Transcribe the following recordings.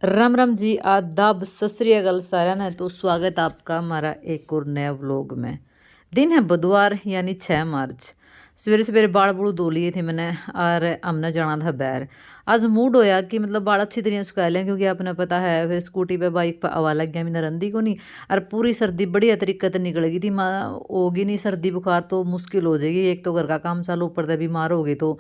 राम राम जी, आदाब, सत श्री अकाल साਰਿਆਂ ने। तो स्वागत आपका हमारा एक और नया व्लॉग में। दिन है बुधवार यानी 6 मार्च। सवेरे सवेरे बाल बूल धो लिए थे मैंने और हमने जाना था बैर। आज मूड होया कि मतलब बाल अच्छी तरह सुखा लें, क्योंकि आपने पता है फिर स्कूटी पे बाइक पे हवा लग गया, मैंने रंदी को नहीं। और पूरी सर्दी बढ़िया तरीके से निकल गई थी। माँ होगी नहीं सर्दी बुखार तो मुश्किल हो जाएगी। एक तो घर का काम चालू, ऊपर से बीमार हो गई तो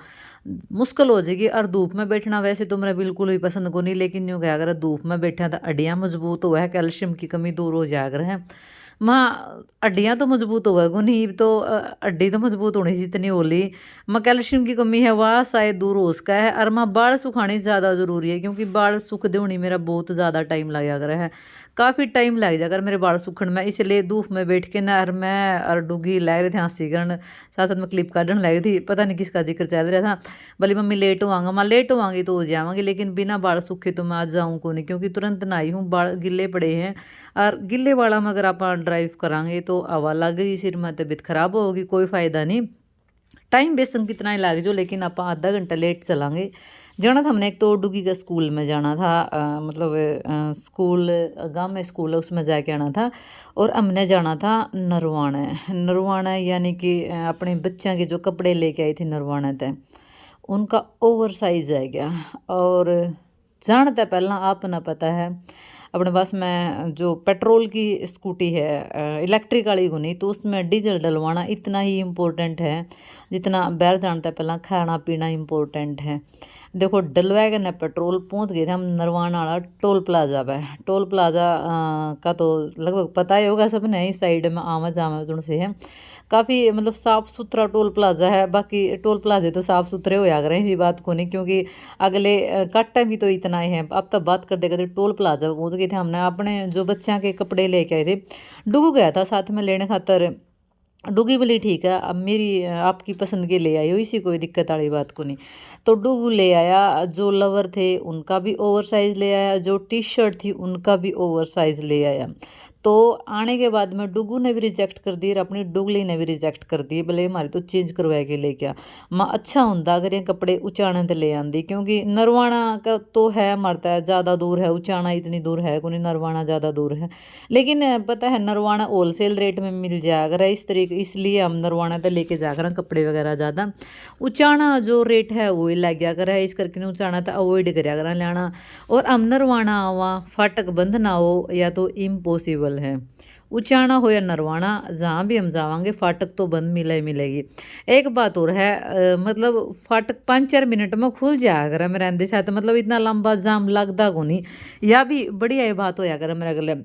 मुश्किल हो जाएगी। और धूप में बैठना वैसे तो मेरा बिल्कुल भी पसंद को नहीं, लेकिन यूँ क्या अगर धूप में बैठा तो हड्डियाँ मजबूत हो है, कैल्शियम की कमी दूर हो जाया कर है। माँ हड्डियाँ तो मजबूत होगा को नहीं तो हड्डी तो मजबूत होनी चाहिए इतनी होली। माँ कैल्शियम की कमी है वह शायद दूर हो उसका है। और माँ बाल सुखाने ज़्यादा ज़रूरी है, क्योंकि बाल सूख दे होनी मेरा बहुत ज़्यादा टाइम लग जाकर है। काफ़ी टाइम लग जाकर मेरे बाल सूखण में, इसलिए धूप में बैठ के ना और मैं और डुगी लग रहे थे हंसी करन, साथ साथ में क्लिप काटने लग रही थी। पता नहीं किसका जिक्र चल रहा था। बोली मम्मी लेट होवांगा, माँ लेट होवांगी तो हो जावांगी, लेकिन बिना बाल सूखे तो मैं आज जाऊँ को नहीं, क्योंकि तुरंत नहाई हूँ, बाल गिले पड़े हैं। और गिले बालों में अगर आप ड्राइव करांगे तो हवा लग गई सिर में, तबीयत खराब होगी, कोई फ़ायदा नहीं। टाइम बेसन कितना ही लग जो, लेकिन आप आधा घंटा लेट चलांगे। जाना था हमने एक तो डुगी का स्कूल में जाना था, मतलब स्कूल गांव में स्कूल है उसमें जाके आना था। और हमने जाना था नरवाणे। नरवाणे यानी कि अपने बच्चों के जो कपड़े लेके आई थी नरवाणे तय, उनका ओवर साइज है गया। और जानते पहला आपने पता है अपने पास में जो पेट्रोल की स्कूटी है इलेक्ट्रिक वाली को नहीं, तो उसमें डीजल डलवाना इतना ही इम्पोर्टेंट है जितना बाहर जानता है पहला खाना पीना इम्पोर्टेंट है। देखो डलवाए के न पेट्रोल पहुंच गए थे हम नरवाना वाला टोल प्लाजा पे। टोल प्लाजा का तो लगभग पता ही होगा सबने, इस साइड में आवा जावा से है। काफ़ी मतलब साफ़ सुथरा टोल प्लाजा है। बाकी टोल प्लाजे तो साफ़ सुथरे हो जा रहे हैं इसी बात को नहीं, क्योंकि अगले कट टाइम भी तो इतना ही है। अब तक बात करते करते टोल प्लाजा पहुँच गए थे। हमने अपने जो बच्चों के कपड़े लेके आए थे, डूब गया था साथ में लेने खातर। डुगी बोली ठीक है अब मेरी आपकी पसंद के ले आई हो, इसी कोई दिक्कत वाली बात को नहीं। तो डुगू ले आया, जो लवर थे उनका भी ओवर साइज़ ले आया, जो टी शर्ट थी उनका भी ओवर साइज़ ले आया। तो आने के बाद में डुगू ने भी रिजेक्ट कर दी और अपनी डुगली ने भी रिजेक्ट कर दी। बोले हमारी तो चेंज करवा के ले क्या माँ अच्छा होंदा अगर ये कपड़े उचाने तो ले आंदी, क्योंकि नरवाना का तो है मरता है ज़्यादा दूर है, उचाना इतनी दूर है को नहीं, नरवाना ज़्यादा दूर है। लेकिन पता है नरवाना होलसेल रेट में मिल जाया कर इस तरीके, इसलिए हम नरवाना तो लेके जा कर कपड़े वगैरह ज़्यादा। उचाना जो रेट है वो ही लग गया कर है, इस करके उचाना तो अवॉइड करा कर लेना। और हम नरवाना आवा फाटक बंद ना हो या तो इम्पॉसिबल है। उचाना हो या नरवाना जहाँ भी हम जावांगे फाटक तो बंद मिले मिलेगी। एक बात और है मतलब फाटक 5-4 मिनट में खुल जाया कर मेरे आंदे साथ, मतलब इतना लंबा जाम लगता को नहीं। यह भी बढ़िया ये बात होया कर मेरे गले।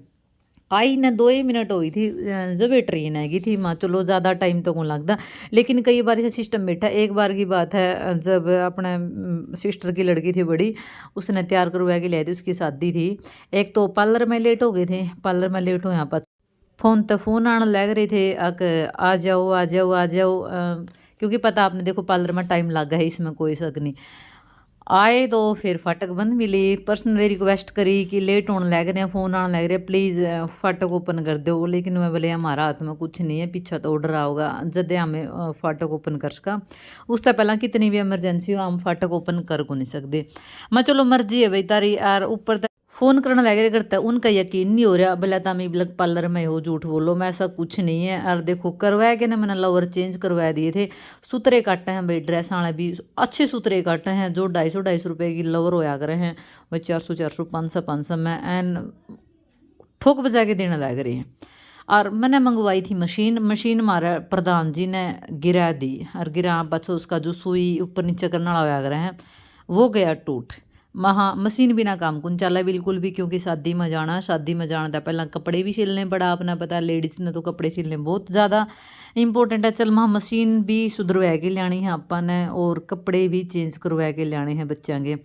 आई ने 2 ही मिनट हुई थी जब ये ट्रेन आएगी थी माँ, चलो ज़्यादा टाइम तो कौन लगता। लेकिन कई बार ऐसा सिस्टम बैठा। एक बार की बात है जब अपने सिस्टर की लड़की थी बड़ी, उसने तैयार करवा के लाई थी, उसकी शादी थी। एक तो पार्लर में लेट हो गए थे, पार्लर में लेट हो यहाँ पर फ़ोन तो फ़ोन आने लग रहे थे आ जाओ आ जाओ आ जाओ, क्योंकि पता आपने देखो पार्लर में टाइम लग गया है, इसमें कोई शक नहीं। आए तो फिर फाटक बंद मिली, पर्सनली रिक्वेस्ट करी कि लेट होने लग रहे हैं, फ़ोन आने लग रहे हैं, प्लीज़ फाटक ओपन कर दो। लेकिन मैं बोले हमारा हाथ में कुछ नहीं है, पीछा तो ऑर्डर आओगा जब हमें फाटक ओपन कर सका। उससे पहला कितनी भी इमरजेंसी हो हम फाटक ओपन कर को नहीं सकते। मैं चलो मर्जी है भाई तारी। यार ऊपर फ़ोन करने लगे करता है, उनका यकीन नहीं हो रहा भला तमी ब्लग पार्लर में हो, झूठ बोलो मैं ऐसा कुछ नहीं है। और देखो करवाया के ना मैंने लवर चेंज करवा दिए थे। सुतरे काटे हैं भाई, ड्रेस वाले भी अच्छे सुतरे काटे हैं, जो 250-250 रुपये की लवर होया करे हैं वही 400-400 500-500 में एन ठोक बजा के देने लग रही हैं। और मैंने मंगवाई थी मशीन, मशीन हमारे प्रधान जी ने गिरा दी। और गिरा बच्चों उसका जो सुई ऊपर नीचे करने वाला होया करे हैं वो गया टूट। हाँ मशीन बिना काम को चला बिल्कुल भी, क्योंकि शादी में जाना, शादी में जाना था पहला कपड़े भी सिलने पड़ा, अपना पता लेडीज़ ने तो कपड़े सिलने बहुत ज़्यादा इंपॉर्टेंट है। चल मशीन भी सुधरवा के लानी है अपन ने, और कपड़े भी चेंज करवा के लाने हैं बच्चों के।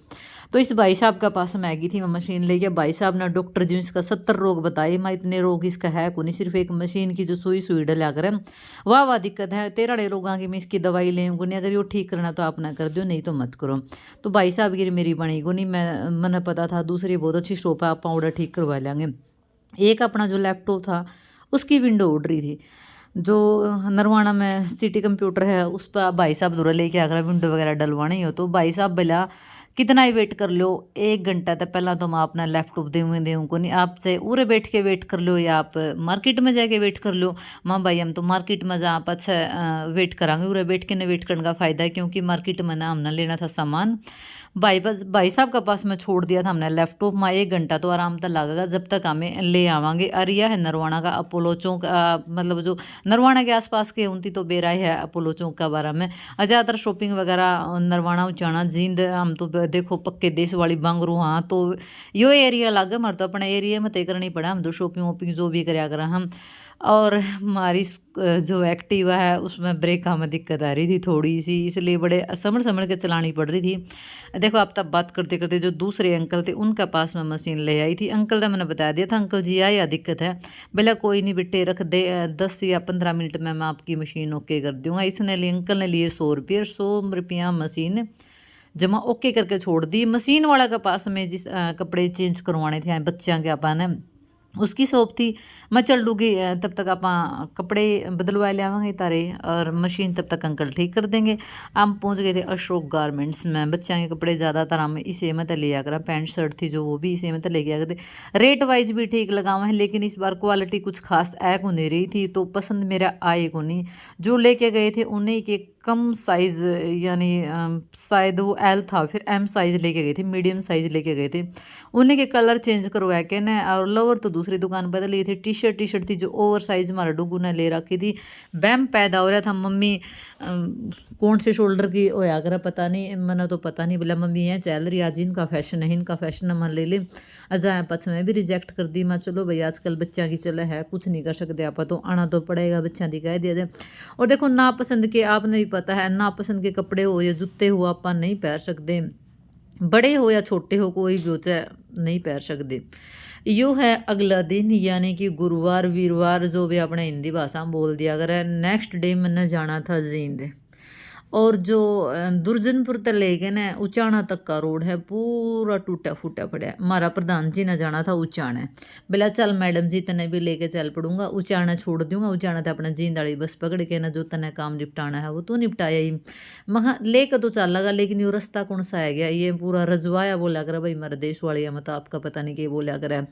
तो इस भाई साहब का पास मैगी थी, मैं मशीन लेके भाई साहब ने डॉक्टर जी इसका 70 रोग बताए। मैं इतने रोग इसका है को नहीं, सिर्फ एक मशीन की जो सुई सुई डला कर वाह दिक्कत है। 13 रोगां की मैं इसकी दवाई लेंगे नहीं, अगर वो ठीक करना तो आप ना कर दो, नहीं तो मत करो। तो भाई साहब की मेरी बनी को नहीं, मैंने पता था दूसरी बहुत अच्छी शॉप है आप ऑर्डर ठीक करवा लेंगे। एक अपना जो लैपटॉप था उसकी विंडो उड़ रही थी, जो नरवाना में सिटी कंप्यूटर है उस पर भाई साहब दूर लेके आकर विंडो वगैरह डलवानी हो। तो भाई साहब बोला कितना ही वेट कर लो, 1 घंटा तो पहला तो मैं अपना लैपटॉप देऊँ को नहीं, आप चाहे उरे बैठ के वेट कर लो या आप मार्केट में जाके वेट कर लो। माँ भाई हम तो मार्केट में जा अच्छा वेट करांगे, उरे बैठ के न वेट करने का फ़ायदा है, क्योंकि मार्केट में ना हमने लेना था सामान। भाई साहब का पास में छोड़ दिया था हमने लैपटॉप में। 1 घंटा तो आराम तक लगेगा जब तक हमें ले आवांगे। और यह है नरवाणा का अपोलो चौक, मतलब जो नरवाणा के आसपास के उनती तो बेरा है अपोलो चौक का बारे में। ज़्यादातर शॉपिंग वगैरह नरवाणा उचाना जींद हम तो देखो पक्के देश वाली बांगरू। हाँ तो यो एरिया अलग है, हमारे तो अपने एरिया में तय करनी पड़ा, हम तो शॉपिंग वॉपिंग जो भी कराया करा हम। और हमारी जो एक्टिवा है उसमें ब्रेक में दिक्कत आ रही थी थोड़ी सी, इसलिए बड़े संभल के चलानी पड़ रही थी। देखो आप तब बात करते करते जो दूसरे अंकल थे उनका पास में मशीन ले आई थी। अंकल ने मैंने बता दिया था, अंकल जी या दिक्कत है, बोला कोई नहीं बेटे रख दे, 10 या 15 मिनट में मैं आपकी मशीन ओके कर दूंगा। इसने लिए अंकल ने लिए 100 रुपया मशीन जमा ओके करके छोड़ दी। मशीन वाला के पास में जिस कपड़े चेंज करवाने थे बच्चों के आपा ने, उसकी शॉप थी। मैं चल लूँगी, तब तक आप कपड़े बदलवा लियावांगे तारे, और मशीन तब तक अंकल ठीक कर देंगे। हम पहुंच गए थे अशोक गारमेंट्स में। बच्चों के कपड़े ज़्यादातर हम इसे में तो ले आ करा, पैंट शर्ट थी जो वो भी इसे में तो लेके आ गए थे। रेट वाइज भी ठीक लगा हुआ है, लेकिन इस बार क्वालिटी कुछ खास ऐ को नहीं रही थी, तो पसंद मेरा आए को नहीं। जो लेके गए थे उन्हीं के कम साइज़, यानी शायद वो एल था, फिर एम साइज़ लेके गए थे, मीडियम साइज़ लेके गए थे। उन्हीं के कलर चेंज करवा के ना, और लोअर तो दूसरी दुकान पर लिए थे। टी शर्ट थी जो ओवर साइज हमारा डुगू ने ले रखी थी। वहम पैदा हो रहा था मम्मी कौन से शोल्डर की होया कर पता नहीं, मैंने तो पता नहीं, बोला मम्मी यहाँ चल रही आज इनका फैशन है, इनका फैशन है, मन ले ले। अजा पछ मैं भी रिजेक्ट कर दी। मैं चलो भाई आजकल बच्चों की चल है, कुछ नहीं कर सकते आप, तो आना तो पड़ेगा, बच्चों की कह दिया जाए। और देखो ना पसंद के, आपने भी पता है ना पसंद के कपड़े हो या जूते हो आप नहीं पहन सकते, बड़े हो या छोटे हो कोई भी हो चाहे नहीं पहन सकते। यो है अगला दिन, यानी कि गुरुवार वीरवार जो भी अपने हिंदी भाषा में बोल दिया अगर। नेक्स्ट डे मैंने जाना था जींद, और जो दुर्जनपुर तक लेके ना उचाना तक का रोड है पूरा टूटा फूटा पड़ा है। हमारा प्रधान जी ने जाना था उचाना, बोला चल मैडम जी तने भी लेके चल पड़ूंगा, उचाना छोड़ दूंगा। उचाना था अपना जींद वाली बस पकड़ के ना, जो तने काम निपटाना है वो तो निपटाया ही। महा लेकर तो चल लगा, लेकिन ये रास्ता कौन सा है गया, ये पूरा रजवाया बोला कर भाई मेरा देश वाली है, मतलब आपका पता नहीं क्या बोला कर।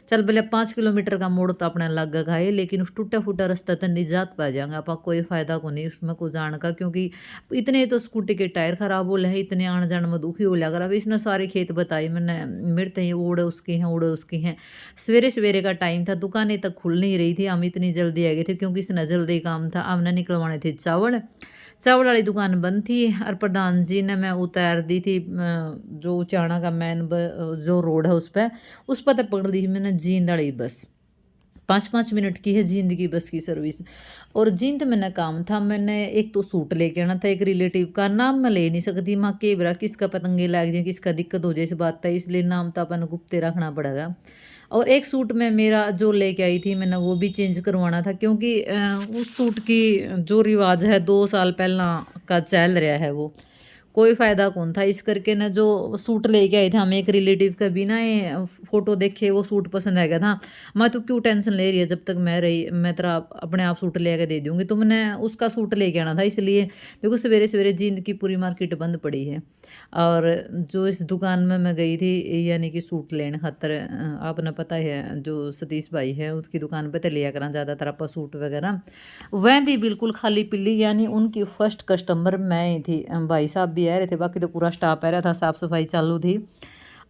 चल बोले 5 किलोमीटर का मोड़ तो अपने लग गया है, लेकिन उस टूटा फूटा रास्ता तो नहीं जात पा जाएंगे आप, कोई फायदा को नहीं उसमें को जाने का, क्योंकि इतने तो स्कूटी के टायर खराब हो रहे हैं, इतने आने जाने में दुखी हो लग रहा है। इसने सारे खेत बताए मैंने, मेरे तो ये उड़े उसके हैं उड़े उसके हैं। सवेरे सवेरे का टाइम था, दुकानें तक खुल नहीं रही थी, हम इतनी जल्दी आ गए थे क्योंकि इसने जल्दी काम था। हमने निकलवाने थे चावल, चावल वाली दुकान बंद थी, और प्रधान जी ने मैं उतार दी थी जो उचाना का मेन जो रोड है उस पर तो पकड़ दी थी मैंने जींद वाली बस। 5-5 मिनट की है जींद की बस की सर्विस। और जींद मैंने काम था, मैंने एक तो सूट लेके आना था, एक रिलेटिव का नाम मैं ले नहीं सकती, माँ के बरा किसका पतंगे लग जाए, किसका दिक्कत हो जाए, इस बात था, इसलिए नाम तो अपन गुप्ते रखना पड़ेगा। और एक सूट में मेरा जो लेके आई थी मैंने वो भी चेंज करवाना था, क्योंकि उस सूट की जो रिवाज है 2 साल पहला का चल रहा है वो कोई फ़ायदा कौन था। इस करके ना जो सूट लेके आए थे हम एक रिलेटिव का, बिना ये फ़ोटो देखे वो सूट पसंद आ गया था। मैं तो क्यों टेंशन ले रही है, जब तक मैं रही मैं तेरा अपने आप सूट ले आके दे दूँगी। तो मैंने उसका सूट लेके आना था, इसलिए देखो सवेरे सवेरे जींद की पूरी मार्केट बंद पड़ी है। और जो इस दुकान में मैं गई थी यानी कि सूट लेने खातर, आपने पता है जो सतीश भाई है उसकी दुकान पर तो लिया करा ज़्यादातर आप सूट वगैरह, वह भी बिल्कुल खाली पिल्ली, यानी उनकी फर्स्ट कस्टमर मैं ही थी। भाई साहब भी आ रहे थे, बाकी तो पूरा स्टाफ आ रहा था, साफ़ सफाई चालू थी।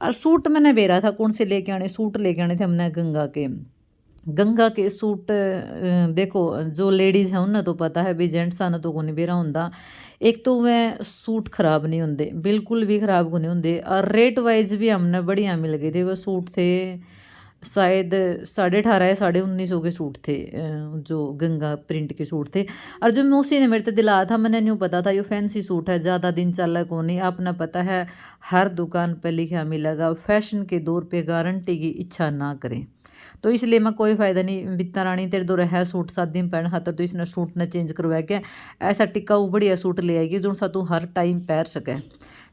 और सूट मैंने बेरा था कौन से लेके आने, सूट लेके आने थे हमने गंगा के सूट। देखो जो लेडीज़ हैं उन्हें तो पता है भी, जेंट्स आना तो कोई बेरा होंदा। एक तो वह सूट खराब नहीं होंगे, बिल्कुल भी खराब को नहीं होंगे, और रेट वाइज भी हमने बढ़िया मिल गए थे। वह सूट थे शायद 18.5 या 1950 के सूट थे, जो गंगा प्रिंट के सूट थे। और जो मौसी ने मेरे तो दिलाया था, मैंने नहीं पता था ये फैंसी सूट है, ज़्यादा दिन चला को नहीं। आपने पता है हर दुकान पर लिखा मिलेगा फैशन के दौर पे गारंटी की इच्छा ना करें, तो इसलिए मैं कोई फ़ायदा नहीं। बितना रानी तेरे दो है सूट 7 दिन पहन खातर, तो इसने सूट ने चेंज करवा के ऐसा टिकाऊ बढ़िया सूट ले आएगी जो सा तू हर टाइम पहन सके।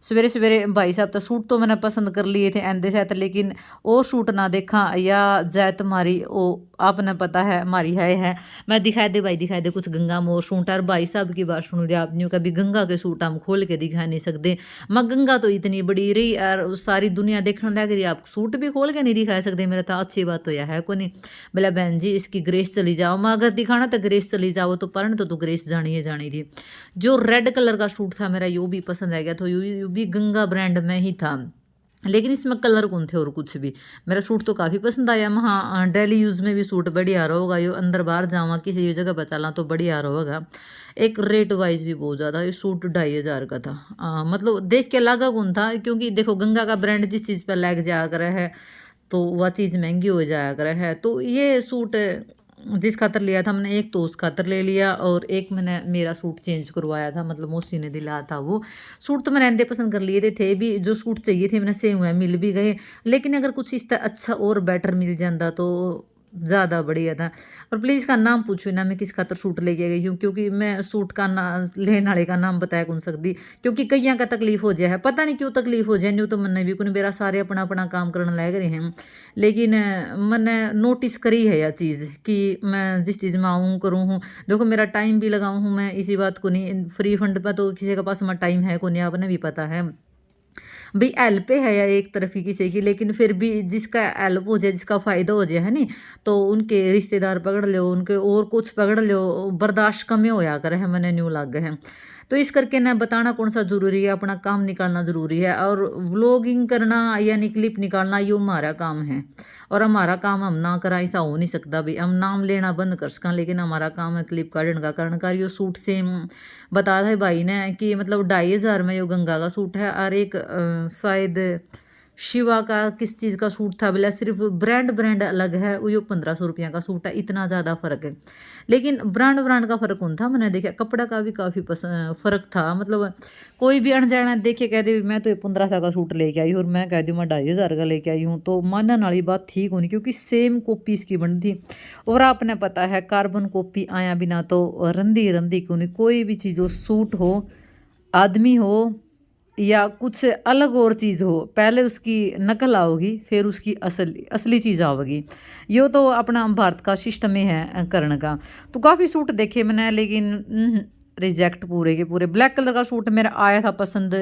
सवेरे सवेरे भाई साहब तो सूट तो मैंने पसंद कर लिए थे एंदे से, लेकिन और सूट ना देखा या जैत मारी ओ आपने पता है हमारी है मैं दिखा दे भाई दिखा दे कुछ गंगा मोर सूट। और भाई साहब की बात सुन लिया आपने, कभी गंगा के सूट हम खोल के दिखा नहीं सकते। मैं गंगा तो इतनी बड़ी रही और सारी दुनिया देखने लग रही, आप सूट भी खोल के नहीं दिखा सकते, मेरा तो अच्छी बात तो यह है को नहीं। बोला बहन जी इसकी ग्रेस चली जाओ, मैं अगर दिखाना तो ग्रेस चली जाओ, तो परण तो ग्रेस जानी थी। जो रेड कलर का सूट था मेरा यो भी पसंद आ गया, तो यो भी गंगा ब्रांड में ही था, लेकिन इसमें कलर कौन थे और कुछ भी। मेरा सूट तो काफ़ी पसंद आया। हाँ डेली यूज़ में भी सूट बढ़िया रहा होगा, यो अंदर बाहर जावा किसी भी जगह बचाला तो बढ़िया रहा होगा। एक रेट वाइज भी बहुत ज़्यादा, ये सूट 2500 का था। मतलब देख के लगा कौन था, क्योंकि देखो गंगा का ब्रांड जिस चीज़ पर लग जाया करे है तो वह चीज़ महंगी हो जाया करे है। तो ये सूट जिस खातर लिया था मैंने, एक तो उस खातर ले लिया और एक मैंने मेरा सूट चेंज करवाया था, मतलब मौसी ने दिलाया था वो सूट। तो मैंने अंदे पसंद कर लिए थे भी, जो सूट चाहिए थे मैंने सेम हुआ मिल भी गए, लेकिन अगर कुछ इस तरह अच्छा और बेटर मिल जाता तो ज़्यादा बढ़िया था। और प्लीज़ का नाम पूछो ना, मैं किस खातर सूट लेके गई हूँ, क्योंकि मैं सूट का ना लेने वाले का नाम बताया कौन सकती, क्योंकि कईया का तकलीफ हो जाए है, पता नहीं क्यों तकलीफ हो जाए, न्यू तो मैंने भी कुछ मेरा सारे अपना अपना काम करने लग रहे हैं। लेकिन मैंने नोटिस करी है यह चीज़ कि मैं जिस चीज़ में आऊँ करूँ हूँ, देखो मेरा टाइम भी लगाऊँ हूँ मैं इसी बात को नहीं, फ्री फंड पर तो किसी के पास में टाइम है को नहीं, आपने भी पता है भाई हेल्प है या एक तरफ ही किसी की, लेकिन फिर भी जिसका हेल्प हो जाए जिसका फ़ायदा हो जाए है नी, तो उनके रिश्तेदार पकड़ लो, उनके और कुछ पकड़ लो, बर्दाश्त कम होया करे है, मैंने न्यू लग है। तो इस करके ना बताना कौन सा ज़रूरी है, अपना काम निकालना ज़रूरी है, और व्लॉगिंग करना यानी क्लिप निकालना ये हमारा काम है, और हमारा काम हम ना करा ऐसा हो नहीं सकता भाई, हम नाम लेना बंद कर सकें, लेकिन हमारा काम है क्लिप काटने का। कारण कार यो सूट सेम बता था भाई ने कि मतलब 2500 में यो गंगा का सूट है, और एक शायद शिवा का किस चीज़ का सूट था, बोला सिर्फ ब्रांड अलग है, वो यो 1500 रुपया का सूट है, इतना ज़्यादा फ़र्क है। लेकिन ब्रांड का फ़र्क कौन था, मैंने देखा कपड़ा का भी काफ़ी फ़र्क था। मतलब कोई भी अनजाना देखे कह दे मैं तो ये 1500 का सूट लेके आई हूँ, और मैं कह दूँ मैं 2500 का लेके आई हूँ, तो मानने वाली बात ठीक होनी, क्योंकि सेम कॉपी इसकी बनी थी। और आपने पता है कार्बन कॉपी आया बिना तो रंदी रंदी क्यों नहीं, कोई भी चीज़ हो, सूट हो, आदमी हो या कुछ अलग और चीज़ हो, पहले उसकी नकल आओगी फिर उसकी असली चीज़ आओगी। यो तो अपना भारत का सिस्टम ही है करने का। तो काफ़ी सूट देखे मैंने, लेकिन रिजेक्ट पूरे के पूरे। ब्लैक कलर का सूट मेरा आया था पसंद,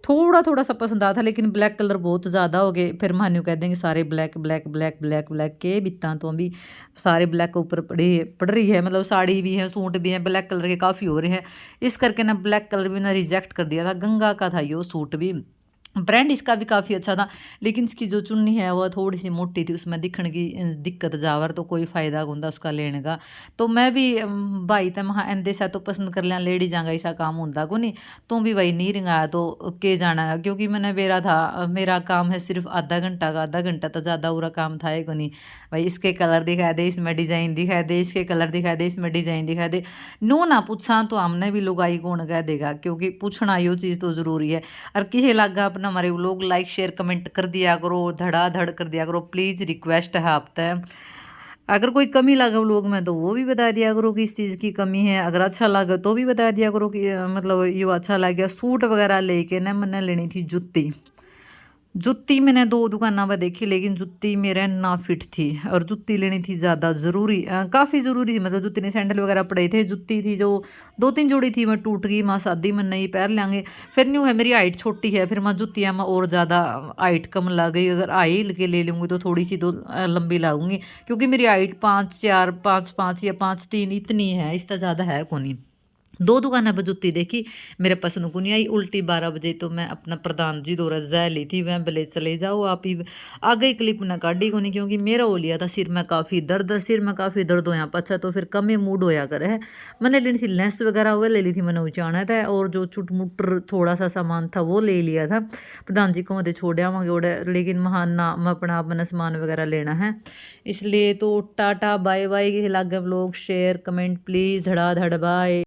थोड़ा सा पसंद आया था, लेकिन ब्लैक कलर बहुत ज़्यादा हो गए, फिर मान्यू कह देंगे सारे black black black black black के बित्ता तो अभी सारे ब्लैक ऊपर पड़ रही है, मतलब साड़ी भी है सूट भी है ब्लैक कलर के काफ़ी हो रहे हैं। इस करके ना ब्लैक कलर भी ना रिजेक्ट कर दिया था। गंगा का था यो सूट भी, ब्रांड इसका भी काफ़ी अच्छा था, लेकिन इसकी जो चुन्नी है वह थोड़ी सी मोटी थी, उसमें दिखने की दिक्कत जावर, तो कोई फ़ायदा होता उसका लेने का। तो मैं भी भाई तो महा एंदे सा तो पसंद कर लिया, लेडी जागा ऐसा काम होता को नहीं, तू भी भाई नहीं रंगाया तो के जाना है, क्योंकि मैंने मेरा था मेरा काम है सिर्फ आधा घंटा का, आधा घंटा तो ज़्यादा पूरा काम था को नहीं भाई, इसके कलर दिखा दे, इसमें डिज़ाइन दिखा दे, इसके कलर दिखा दे, इसमें डिज़ाइन दिखा दे। नो ना पूछा तो हमने भी लुगाई कौन कह देगा, क्योंकि पूछना यो चीज़ तो ज़रूरी है। और किसे लगा अपना हमारे लोग लाइक शेयर कमेंट कर दिया करो, धड़ाधड़ कर दिया करो, प्लीज़ रिक्वेस्ट है आप तक। अगर कोई कमी लगा लोग में तो वो भी बता दिया करो कि इस चीज़ की कमी है, अगर अच्छा लगा तो भी बता दिया करो कि मतलब ये अच्छा लग गया। सूट वगैरह लेके ना मैंने लेनी थी जुत्ती, जुत्ती मैंने 2 दुकानों पर देखी, लेकिन जुत्ती मेरे ना फिट थी, और जुत्ती लेनी थी ज़्यादा ज़रूरी, काफ़ी ज़रूरी थी। मतलब जुत्ती ने सैंडल वगैरह पड़े थे, जुत्ती थी जो 2-3 जोड़ी थी, मैं टूट गई, माँ शादी में नहीं पैर लेंगे। फिर न्यू है मेरी हाइट छोटी है, फिर मैं जुत्तियाँ में और ज़्यादा हाइट कम लग गई, अगर हाई के ले लूँगी तो थोड़ी सी तो लंबी लागूंगी, क्योंकि मेरी हाइट 5'4", 5'5" या 5'3" इतनी है, इससे ज़्यादा है को नहीं। 2 दुकाना पर जुत्ती देखी, मेरे पसंद को नहीं आई। उल्टी 12 बजे तो मैं अपना प्रधान जी दौरा जै ली थी, वह बोले चले जाओ आप ही, आ गई क्लिप ना काटी को नहीं, क्योंकि मेरा हो लिया था सिर में काफ़ी दर्द, सिर में काफ़ी दर्द हो यहाँ पछा, तो फिर कम ही मूड होया करे है। मैंने लेनी थी लेंस वगैरह वो ले ली थी, मैंने उचाना था, और जो चुटमुटर थोड़ा सा सामान था वो ले लिया था। प्रधान जी को मत छोड़े आवांगे उड़े, लेकिन महान ना मैं अपना अपना सामान वगैरह लेना है, इसलिए तो टाटा बाय बाय। के लागे व्लॉग शेयर कमेंट प्लीज़ धड़ाधड़ बाय।